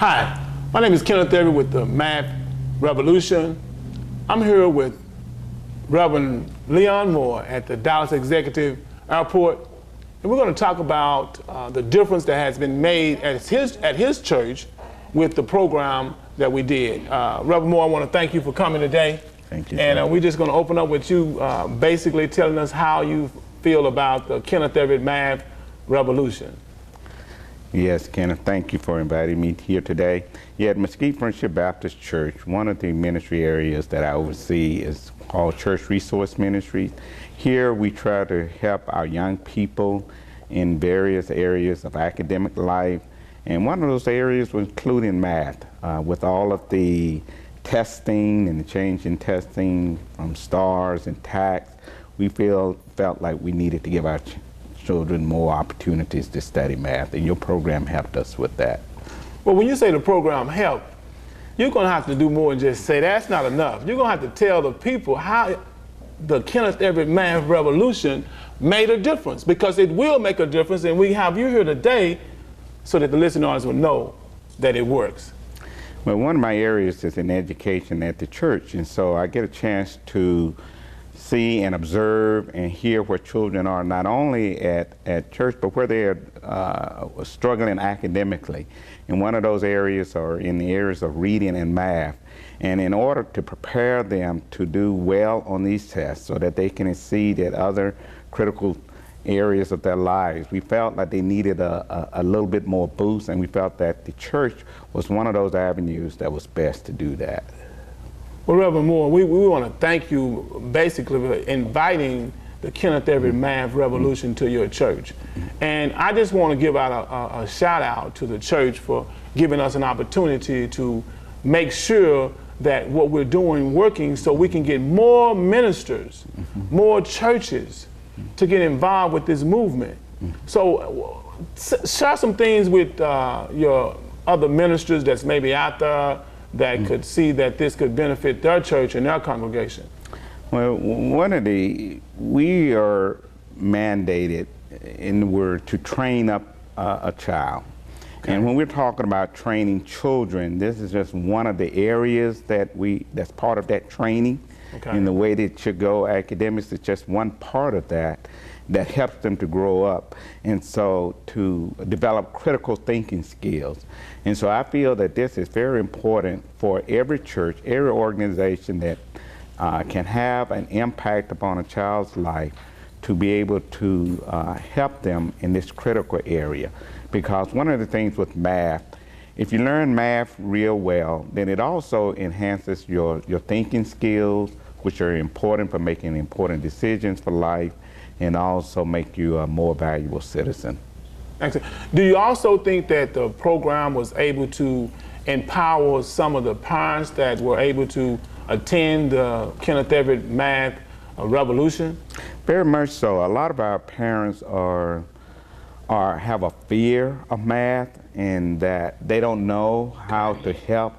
Hi, my name is Kenneth Everett with the Math Revolution. I'm here with Reverend Leon Moore at the Dallas Executive Airport, and we're going to talk about the difference that has been made at his church with the program that we did. Reverend Moore, I want to thank you for coming today. Thank you. And we're just going to open up with you basically telling us how you feel about the Kenneth Everett Math Revolution. Yes, Kenneth, thank you for inviting me here today. Yeah, at Mesquite Friendship Baptist Church, one of the ministry areas that I oversee is called Church Resource Ministries. Here we try to help our young people in various areas of academic life, and one of those areas was including math. With all of the testing and the change in testing from stars and TACs, we felt like we needed to give our children more opportunities to study math, and your program helped us with that. Well, when you say the program helped, you're going to have to do more than just say that's not enough. You're going to have to tell the people how the Kenneth Everett Math Revolution made a difference, because it will make a difference, and we have you here today so that the listening audience will know that it works. Well, one of my areas is in education at the church, and so I get a chance to see and observe and hear where children are, not only at church, but where they're struggling academically. And one of those areas are in the areas of reading and math. And in order to prepare them to do well on these tests so that they can exceed at other critical areas of their lives, we felt like they needed a little bit more boost, and we felt that the church was one of those avenues that was best to do that. Well, Reverend Moore, we want to thank you basically for inviting the Kenneth Everett Math Revolution to your church. And I just want to give out a shout out to the church for giving us an opportunity to make sure that what we're doing working, so we can get more ministers, more churches to get involved with this movement. So share some things with your other ministers that's maybe out there that could see that this could benefit their church and their congregation. Well, we are mandated in the word to train up a child. Okay. And when we're talking about training children, this is just one of the areas that's part of that training. Okay. In the way that should go. Academics is just one part of that helps them to grow up, and so to develop critical thinking skills. And so I feel that this is very important for every church, every organization that can have an impact upon a child's life, to be able to help them in this critical area. Because one of the things with math, if you learn math real well, then it also enhances your thinking skills, which are important for making important decisions for life, and also make you a more valuable citizen. Excellent. Do you also think that the program was able to empower some of the parents that were able to attend the Kenneth Everett Math Revolution? Very much so. A lot of our parents have a fear of math, and that they don't know how to help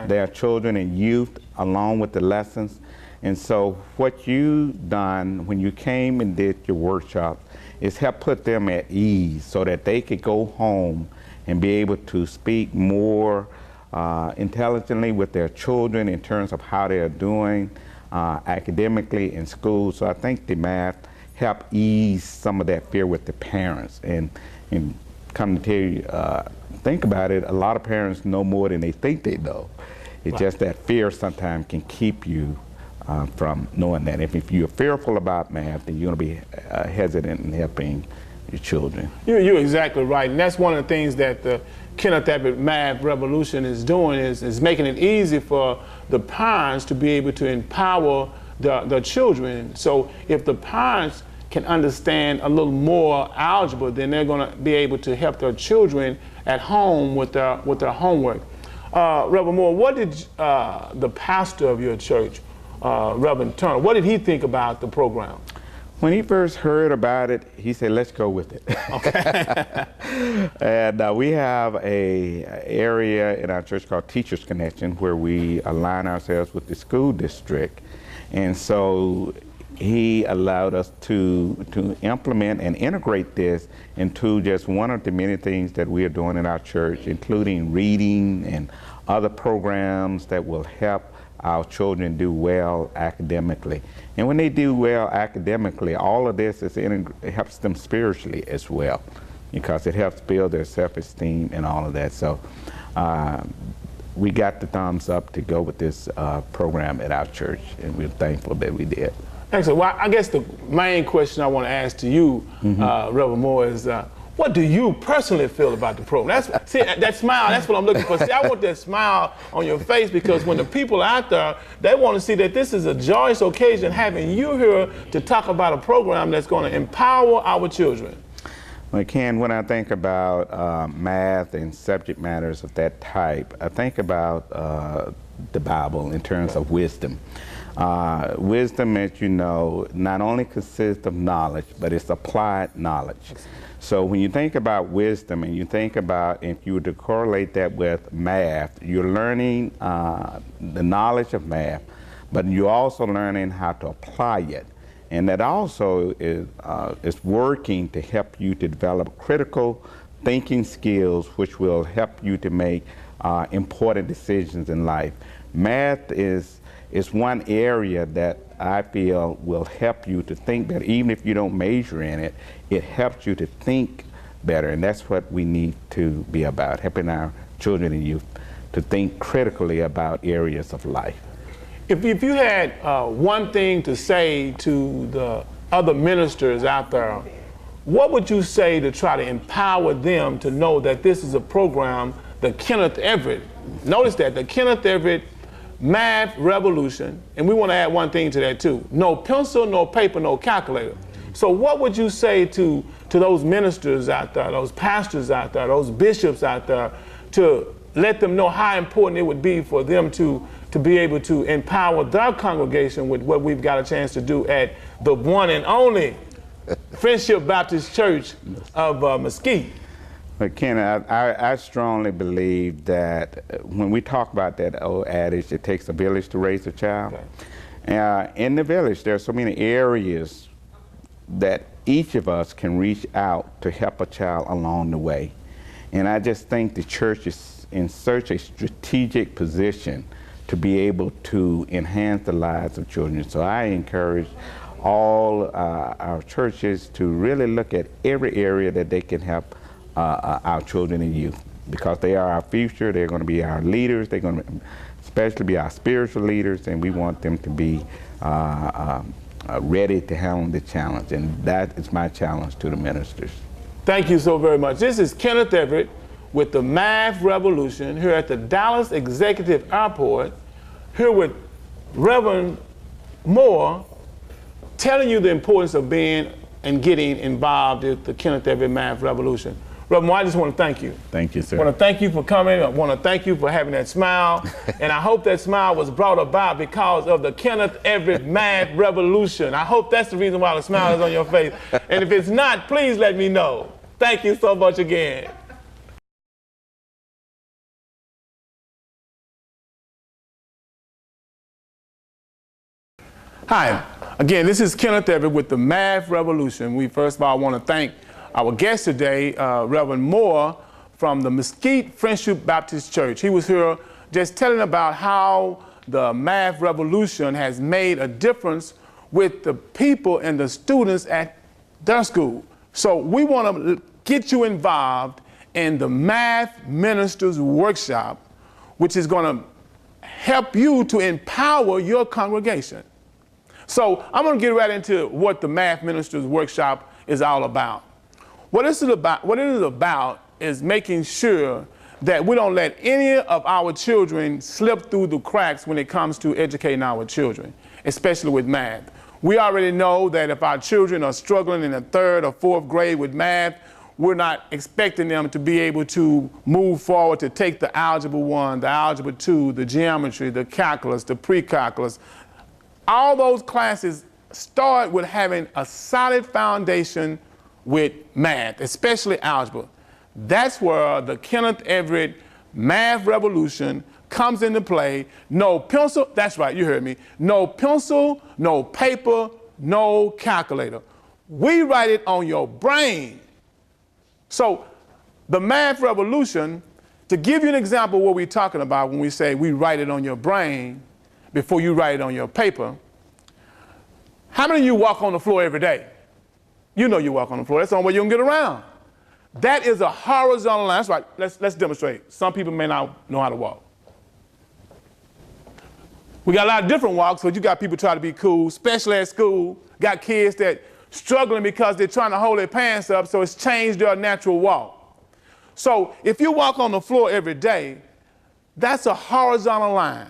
their children and youth along with the lessons. And so what you done when you came and did your workshop is help put them at ease so that they could go home and be able to speak more intelligently with their children in terms of how they're doing academically in school. So I think the math helped ease some of that fear with the parents. And come to tell you, think about it, a lot of parents know more than they think they know. It's just that fear sometimes can keep you from knowing that. If you're fearful about math, then you're going to be hesitant in helping your children. You're exactly right, and that's one of the things that the Kenneth Everett Math Revolution is doing, is making it easy for the parents to be able to empower the children. So if the parents can understand a little more algebra, then they're going to be able to help their children at home with their homework. Reverend Moore, what did the pastor of your church, Reverend Turner, what did he think about the program? When he first heard about it, he said, let's go with it. Okay. And we have an area in our church called Teachers Connection, where we align ourselves with the school district. And so he allowed us to implement and integrate this into just one of the many things that we are doing in our church, including reading and other programs that will help our children do well academically. And when they do well academically, all of this it helps them spiritually as well, because it helps build their self-esteem and all of that. So we got the thumbs up to go with this program at our church, and we're thankful that we did. Excellent. Well, I guess the main question I want to ask to you, Reverend Moore, is what do you personally feel about the program? See, that smile, that's what I'm looking for. See, I want that smile on your face, because when the people out there, they want to see that this is a joyous occasion having you here to talk about a program that's going to empower our children. Well, Ken, when I think about math and subject matters of that type, I think about the Bible in terms of wisdom. Wisdom, as you know, not only consists of knowledge, but it's applied knowledge. So when you think about wisdom and you think about, if you were to correlate that with math, you're learning the knowledge of math, but you're also learning how to apply it. And that also is working to help you to develop critical thinking skills, which will help you to make important decisions in life. Math is one area that I feel will help you to think better. Even if you don't major in it, it helps you to think better. And that's what we need to be about, helping our children and youth to think critically about areas of life. If you had one thing to say to the other ministers out there, what would you say to try to empower them to know that this is a program, the Kenneth Everett, notice that, the Kenneth Everett Math Revolution, and we want to add one thing to that too, no pencil, no paper, no calculator. So what would you say to those ministers out there, those pastors out there, those bishops out there, to let them know how important it would be for them to be able to empower their congregation with what we've got a chance to do at the one and only Friendship Baptist Church of Mesquite? But Ken, I strongly believe that when we talk about that old adage, it takes a village to raise a child. Okay. In the village, there are so many areas that each of us can reach out to help a child along the way. And I just think the church is in such a strategic position to be able to enhance the lives of children. So I encourage all our churches to really look at every area that they can help our children and youth, because they are our future. They're going to be our leaders. They're going to especially be our spiritual leaders, and we want them to be ready to handle the challenge. And that is my challenge to the ministers. Thank you so very much. This is Kenneth Everett with the Math Revolution here at the Dallas Executive Airport, here with Reverend Moore, telling you the importance of being and getting involved with the Kenneth Everett Math Revolution. Reverend Moore, I just want to thank you. Thank you, sir. I want to thank you for coming. I want to thank you for having that smile. And I hope that smile was brought about because of the Kenneth Everett Math Revolution. I hope that's the reason why the smile is on your face. And if it's not, please let me know. Thank you so much again. Hi, again, this is Kenneth Everett with the Math Revolution. We first of all want to thank our guest today, Reverend Moore from the Mesquite Friendship Baptist Church. He was here just telling about how the Math Revolution has made a difference with the people and the students at their school. So we want to get you involved in the Math Ministers Workshop, which is going to help you to empower your congregation. So I'm going to get right into what the Math Ministers Workshop is all about. What it is about is making sure that we don't let any of our children slip through the cracks when it comes to educating our children, especially with math. We already know that if our children are struggling in the 3rd or 4th grade with math, we're not expecting them to be able to move forward to take the Algebra 1, the Algebra 2, the geometry, the calculus, the pre-calculus. All those classes start with having a solid foundation with math, especially algebra. That's where the Kenneth Everett Math Revolution comes into play. No pencil, that's right, you heard me. No pencil, no paper, no calculator. We write it on your brain. So the math revolution, to give you an example of what we're talking about when we say we write it on your brain before you write it on your paper, how many of you walk on the floor every day? You know you walk on the floor. That's the only way you can get around. That is a horizontal line. That's right. Let's demonstrate. Some people may not know how to walk. We got a lot of different walks, so you got people trying to be cool, especially at school. Got kids that struggling because they're trying to hold their pants up, so it's changed their natural walk. So if you walk on the floor every day, that's a horizontal line.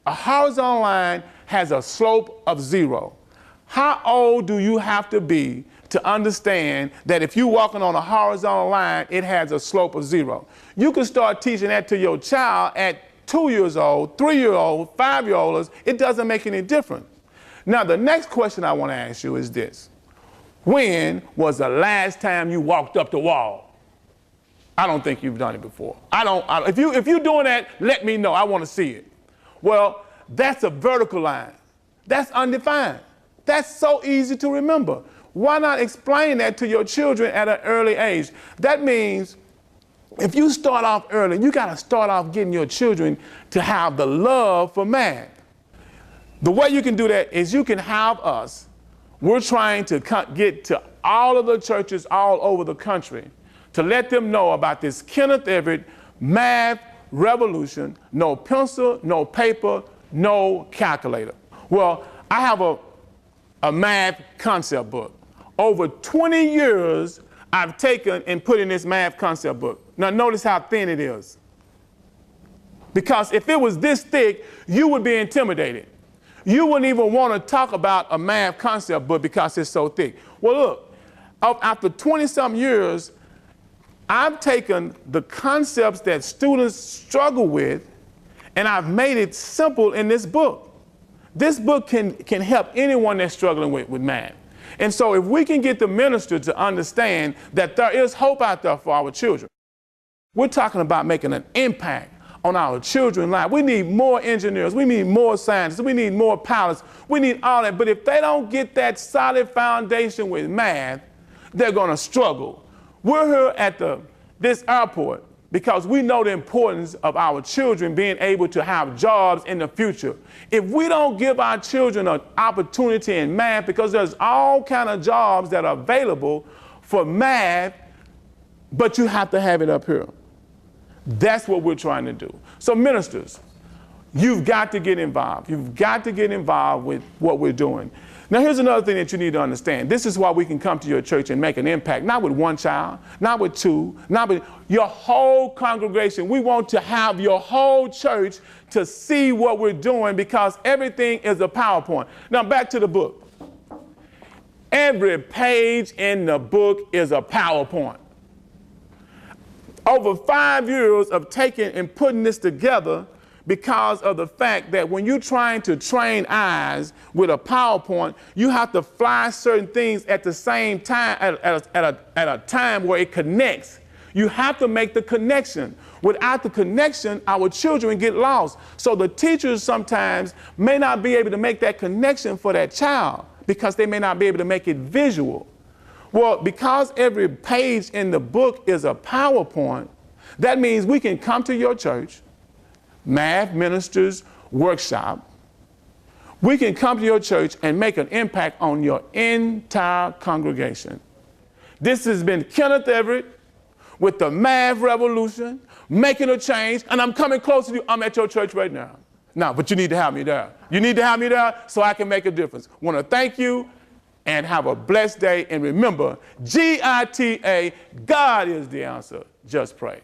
A horizontal line has a slope of 0. How old do you have to be to understand that if you're walking on a horizontal line, it has a slope of 0? You can start teaching that to your child at 2 years old, 3-year-old, 5-year-olds. It doesn't make any difference. Now, the next question I want to ask you is this. When was the last time you walked up the wall? I don't think you've done it before. If you're doing that, let me know. I want to see it. Well, that's a vertical line. That's undefined. That's so easy to remember. Why not explain that to your children at an early age? That means if you start off early, you got to start off getting your children to have the love for math. The way you can do that is you can have us. We're trying to get to all of the churches all over the country to let them know about this Kenneth Everett math revolution. No pencil, no paper, no calculator. Well, I have a math concept book. Over 20 years I've taken and put in this math concept book. Now notice how thin it is. Because if it was this thick, you would be intimidated. You wouldn't even want to talk about a math concept book because it's so thick. Well, look, after 20-some years, I've taken the concepts that students struggle with and I've made it simple in this book. This book can help anyone that's struggling with math. And so if we can get the minister to understand that there is hope out there for our children, we're talking about making an impact on our children's lives. We need more engineers. We need more scientists. We need more pilots. We need all that. But if they don't get that solid foundation with math, they're going to struggle. We're here at this airport because we know the importance of our children being able to have jobs in the future. If we don't give our children an opportunity in math, because there's all kind of jobs that are available for math, but you have to have it up here. That's what we're trying to do. So ministers, you've got to get involved. You've got to get involved with what we're doing. Now, here's another thing that you need to understand. This is why we can come to your church and make an impact, not with one child, not with two, not with your whole congregation. We want to have your whole church to see what we're doing because everything is a PowerPoint. Now, back to the book. Every page in the book is a PowerPoint. Over 5 years of taking and putting this together because of the fact that when you're trying to train eyes with a PowerPoint, you have to fly certain things at the same time, at a time where it connects. You have to make the connection. Without the connection, our children get lost. So the teachers sometimes may not be able to make that connection for that child because they may not be able to make it visual. Well, because every page in the book is a PowerPoint, that means we can come to your church, math ministers workshop. We can come to your church and make an impact on your entire congregation. This has been Kenneth Everett with the math revolution, making a change, and I'm coming close to you. I'm at your church right now. Now, but you need to have me there. You need to have me there so I can make a difference. I want to thank you and have a blessed day. And remember, GITA, God is the answer. Just pray.